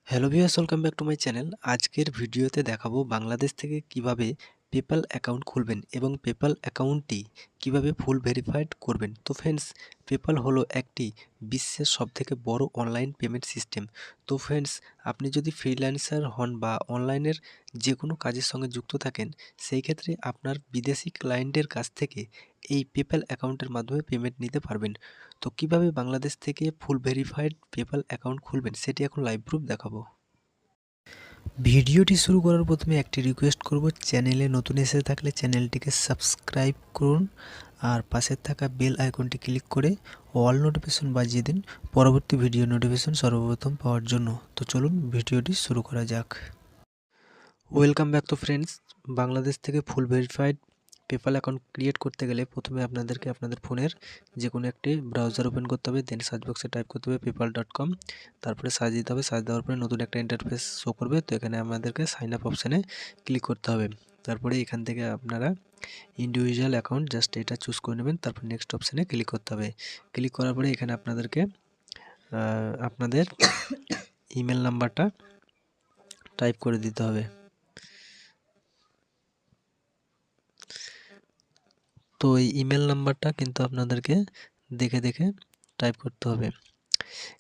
Hello viewers, welcome back to my channel. আজকের ভিডিওতে দেখাবো বাংলাদেশ থেকে কিভাবে পেপ্যাল অ্যাকাউন্ট খুলবেন এবং পেপ্যাল অ্যাকাউন্টটি কিভাবে ফুল ভেরিফাইড করবেন। তো ফ্রেন্ডস, পেপ্যাল হলো একটি বিশ্বের সবথেকে বড় অনলাইন পেমেন্ট সিস্টেম। তো ফ্রেন্ডস, আপনি যদি ফ্রিল্যান্সার হন বা অনলাইনের যে কোনো কাজের সঙ্গে যুক্ত থাকেন, সেই ক্ষেত্রে আপনার বিদেশি ক্লায়েন্টের কাছ থেকে এই পেপ্যাল অ্যাকাউন্টের মাধ্যমে পেমেন্ট নিতে পারবেন। তো কিভাবে বাংলাদেশ থেকে ফুল ভেরিফাইড পেপ্যাল অ্যাকাউন্ট খুলবেন সেটি এখন লাইভ প্রুফ দেখাবো। ভিডিওটি শুরু করার প্রথমে একটি রিকোয়েস্ট করব, চ্যানেলে নতুন এসে থাকলে চ্যানেলটিকে সাবস্ক্রাইব করুন আর পাশে থাকা বেল আইকনটি ক্লিক করে অল নোটিফিকেশন বাজিয়ে দিন পরবর্তী ভিডিও নোটিফিকেশন সর্বপ্রথম পাওয়ার জন্য। তো চলুন ভিডিওটি শুরু করা যাক। Welcome back to friends. Bangladesh থেকে ফুল ভেরিফাইড পেপ্যাল অ্যাকাউন্ট ক্রিয়েট করতে গেলে প্রথমে আপনাদেরকে আপনাদের ফোনের যে কোনো একটি ব্রাউজার ওপেন করতে হবে, দেন সার্চ বক্সে টাইপ করতে হবে পেপ্যাল.com, তারপরে সার্চ দিতে হবে। সার্চ দেওয়ার পরে নতুন একটা ইন্টারফেস শো করবে। তো এখানে আমাদেরকে সাইন আপ অপশানে ক্লিক করতে হবে। তারপরে এখান থেকে আপনারা ইন্ডিভিজুয়াল অ্যাকাউন্ট জাস্ট এটা চুজ করে নেবেন। তারপর নেক্সট অপশানে ক্লিক করতে হবে। ক্লিক করার পরে এখানে আপনাদেরকে আপনাদের ইমেল নাম্বারটা টাইপ করে দিতে হবে। তো এই ইমেল নাম্বারটা কিন্তু আপনাদেরকে দেখে দেখে টাইপ করতে হবে,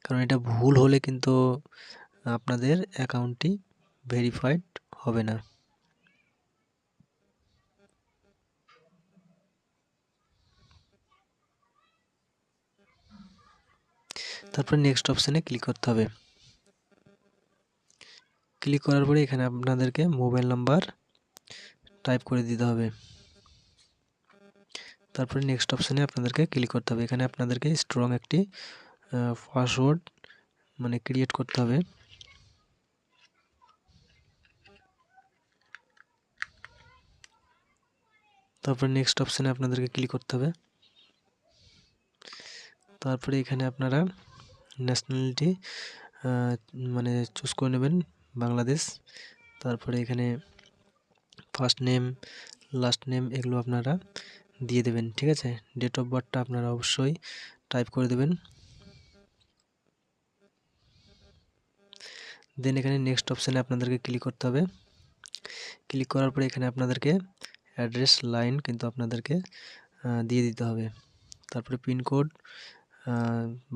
কারণ এটা ভুল হলে কিন্তু আপনাদের অ্যাকাউন্টটি ভেরিফাইড হবে না। তারপর নেক্সট অপশানে ক্লিক করতে হবে। ক্লিক করার পরে এখানে আপনাদেরকে মোবাইল নাম্বার টাইপ করে দিতে হবে। তারপরে নেক্সট অপশানে আপনাদেরকে ক্লিক করতে হবে। এখানে আপনাদেরকে স্ট্রং একটি পাসওয়ার্ড ক্রিয়েট করতে হবে। তারপরে নেক্সট অপশানে আপনাদেরকে ক্লিক করতে হবে। তারপরে এখানে আপনারা ন্যাশনালিটি চুজ করে নেবেন বাংলাদেশ। তারপরে এখানে ফার্স্ট নেম, লাস্ট নেম এগুলো আপনারা দিয়ে দেবেন, ঠিক আছে। ডেট অফ বার্থটা আপনারা অবশ্যই টাইপ করে দেবেন। দেন এখানে নেক্সট অপশানে আপনাদেরকে ক্লিক করতে হবে। ক্লিক করার পরে এখানে আপনাদেরকে অ্যাড্রেস লাইন কিন্তু আপনাদেরকে দিয়ে দিতে হবে। তারপরে পিনকোড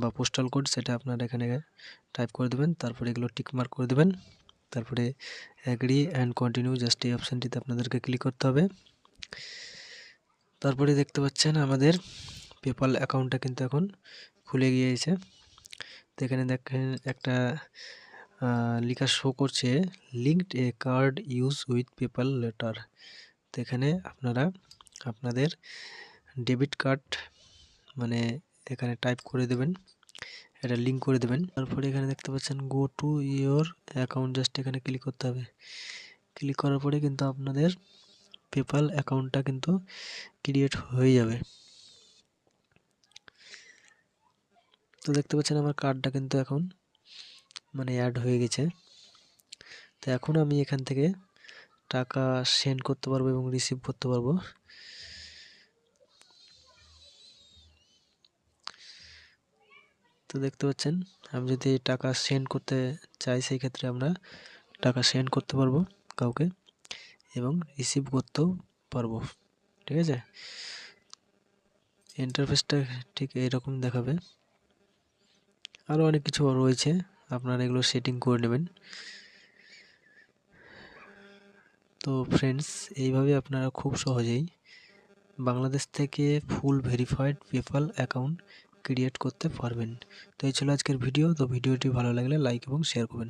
বা পোস্টাল কোড সেটা আপনারা এখানে টাইপ করে দেবেন। তারপরে এগুলো টিকমার্ক করে দেবেন। তারপরে অ্যাগ্রি অ্যান্ড কন্টিনিউ জাস্ট এই অপশানটিতে আপনাদেরকে ক্লিক করতে হবে। তারপরে দেখতে পাচ্ছেন আমাদের পেপ্যাল অ্যাকাউন্টটা কিন্তু এখন খুলে গিয়েছে। তো এখানে দেখেন একটা লেখা শো করছে, linked A card use with PayPal letter. তো এখানে আপনারা আপনাদের ডেবিট কার্ড এখানে টাইপ করে দেবেন, এটা লিঙ্ক করে দেবেন। তারপরে এখানে দেখতে পাচ্ছেন go to your account, just এখানে ক্লিক করতে হবে। ক্লিক করার পরে কিন্তু আপনাদের পেপ্যাল অ্যাকাউন্টটা কিন্তু ক্রিয়েট হয়ে যাবে। তো দেখতে পাচ্ছেন আমার কার্ডটা কিন্তু এখন অ্যাড হয়ে গেছে। তো এখন আমি এখান থেকে টাকা সেন্ড করতে পারবো এবং রিসিভ করতে পারবো। তো দেখতে পাচ্ছেন আমি যদি টাকা সেন্ড করতে চাই সেই ক্ষেত্রে আমরা টাকা সেন্ড করতে পারবো কাউকে এবং রিসিভ করতেও পারবো, ঠিক আছে। ইন্টারফেসটা ঠিক এরকম দেখাবে। আরও অনেক কিছু রয়েছে, আপনারা এগুলো সেটিং করে নেবেন। তো ফ্রেন্ডস, এইভাবে আপনারা খুব সহজেই বাংলাদেশ থেকে ফুল ভেরিফাইড পেপ্যাল অ্যাকাউন্ট ক্রিয়েট করতে পারবেন। তো এই ছিল আজকের ভিডিও। তো ভিডিওটি ভালো লাগলে লাইক এবং শেয়ার করবেন।